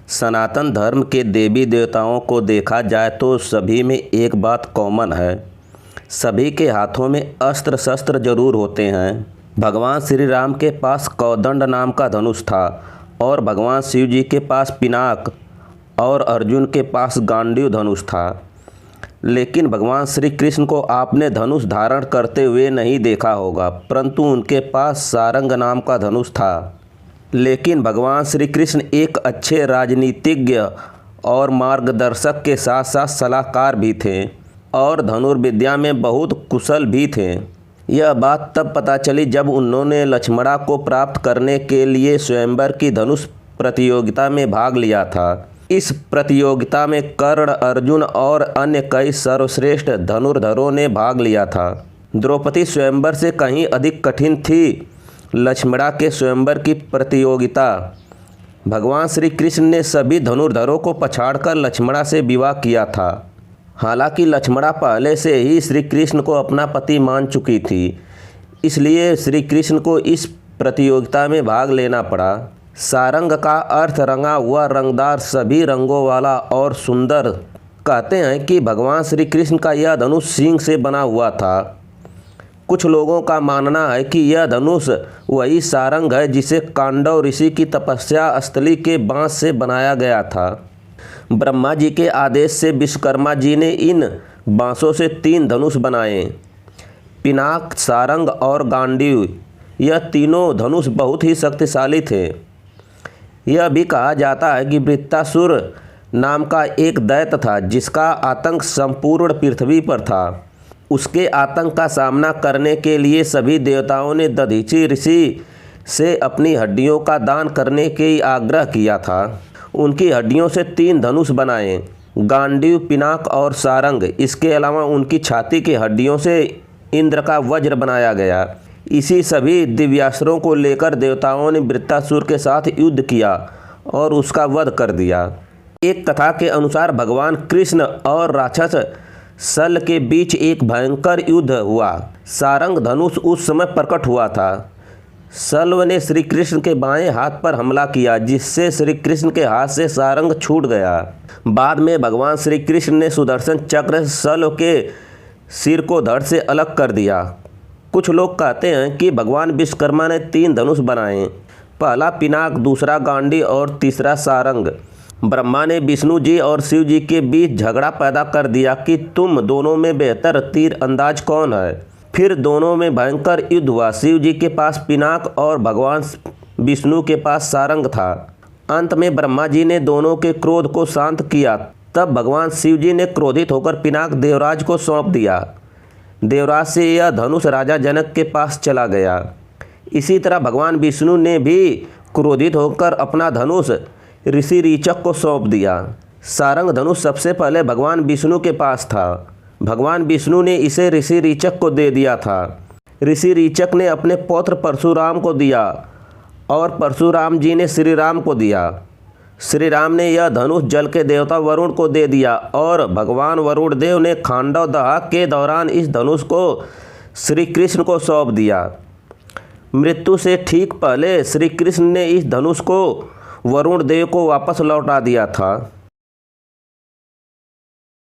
सनातन धर्म के देवी देवताओं को देखा जाए तो सभी में एक बात कॉमन है। सभी के हाथों में अस्त्र शस्त्र जरूर होते हैं। भगवान श्री राम के पास कौदंड नाम का धनुष था और भगवान शिव जी के पास पिनाक और अर्जुन के पास गांडीव धनुष था। लेकिन भगवान श्री कृष्ण को आपने धनुष धारण करते हुए नहीं देखा होगा, परंतु उनके पास सारंग नाम का धनुष था। लेकिन भगवान श्री कृष्ण एक अच्छे राजनीतिज्ञ और मार्गदर्शक के साथ साथ सलाहकार भी थे और धनुर्विद्या में बहुत कुशल भी थे। यह बात तब पता चली जब उन्होंने लक्ष्मणा को प्राप्त करने के लिए स्वयंवर की धनुष प्रतियोगिता में भाग लिया था। इस प्रतियोगिता में कर्ण, अर्जुन और अन्य कई सर्वश्रेष्ठ धनुर्धरों ने भाग लिया था। द्रौपदी स्वयंवर से कहीं अधिक कठिन थी। लक्ष्मणा के स्वयंवर की प्रतियोगिता भगवान श्री कृष्ण ने सभी धनुर्धरों को पछाड़कर लक्ष्मणा से विवाह किया था। हालांकि लक्ष्मणा पहले से ही श्री कृष्ण को अपना पति मान चुकी थी, इसलिए श्री कृष्ण को इस प्रतियोगिता में भाग लेना पड़ा। सारंग का अर्थ रंगा हुआ, रंगदार, सभी रंगों वाला और सुंदर। कहते हैं कि भगवान श्री कृष्ण का यह धनुष सींग से बना हुआ था। कुछ लोगों का मानना है कि यह धनुष वही सारंग है जिसे कांडव ऋषि की तपस्या स्थली के बांस से बनाया गया था। ब्रह्मा जी के आदेश से विश्वकर्मा जी ने इन बांसों से 3 धनुष बनाए, पिनाक, सारंग और गांडीव। यह तीनों धनुष बहुत ही शक्तिशाली थे। यह भी कहा जाता है कि वृत्तासुर नाम का एक दैत्य था जिसका आतंक संपूर्ण पृथ्वी पर था। उसके आतंक का सामना करने के लिए सभी देवताओं ने दधीचि ऋषि से अपनी हड्डियों का दान करने के आग्रह किया था। उनकी हड्डियों से 3 धनुष बनाए, गांडीव, पिनाक और सारंग। इसके अलावा उनकी छाती की हड्डियों से इंद्र का वज्र बनाया गया। इसी सभी दिव्यास्त्रों को लेकर देवताओं ने वृत्तासुर के साथ युद्ध किया और उसका वध कर दिया। एक कथा के अनुसार भगवान कृष्ण और राक्षस सल के बीच एक भयंकर युद्ध हुआ। सारंग धनुष उस समय प्रकट हुआ था। सल्व ने श्री कृष्ण के बाएं हाथ पर हमला किया, जिससे श्री कृष्ण के हाथ से सारंग छूट गया। बाद में भगवान श्री कृष्ण ने सुदर्शन चक्र सल्व के सिर को धड़ से अलग कर दिया। कुछ लोग कहते हैं कि भगवान विश्वकर्मा ने 3 धनुष बनाए, पहला पिनाक, दूसरा गांडी और तीसरा सारंग। ब्रह्मा ने विष्णु जी और शिव जी के बीच झगड़ा पैदा कर दिया कि तुम दोनों में बेहतर तीर अंदाज कौन है। फिर दोनों में भयंकर युद्ध हुआ। शिव जी के पास पिनाक और भगवान विष्णु के पास सारंग था। अंत में ब्रह्मा जी ने दोनों के क्रोध को शांत किया। तब भगवान शिव जी ने क्रोधित होकर पिनाक देवराज को सौंप दिया। देवराज से यह धनुष राजा जनक के पास चला गया। इसी तरह भगवान विष्णु ने भी क्रोधित होकर अपना धनुष ऋषि रीचक को सौंप दिया। सारंग धनुष सबसे पहले भगवान विष्णु के पास था। भगवान विष्णु ने इसे ऋषि रीचक को दे दिया था। ऋषि रीचक ने अपने पौत्र परशुराम को दिया और परशुराम जी ने श्री राम को दिया। श्री राम ने यह धनुष जल के देवता वरुण को दे दिया और भगवान वरुण देव ने खांडव दहा के दौरान इस धनुष को श्री कृष्ण को सौंप दिया। मृत्यु से ठीक पहले श्री कृष्ण ने इस धनुष को वरुण देव को वापस लौटा दिया था।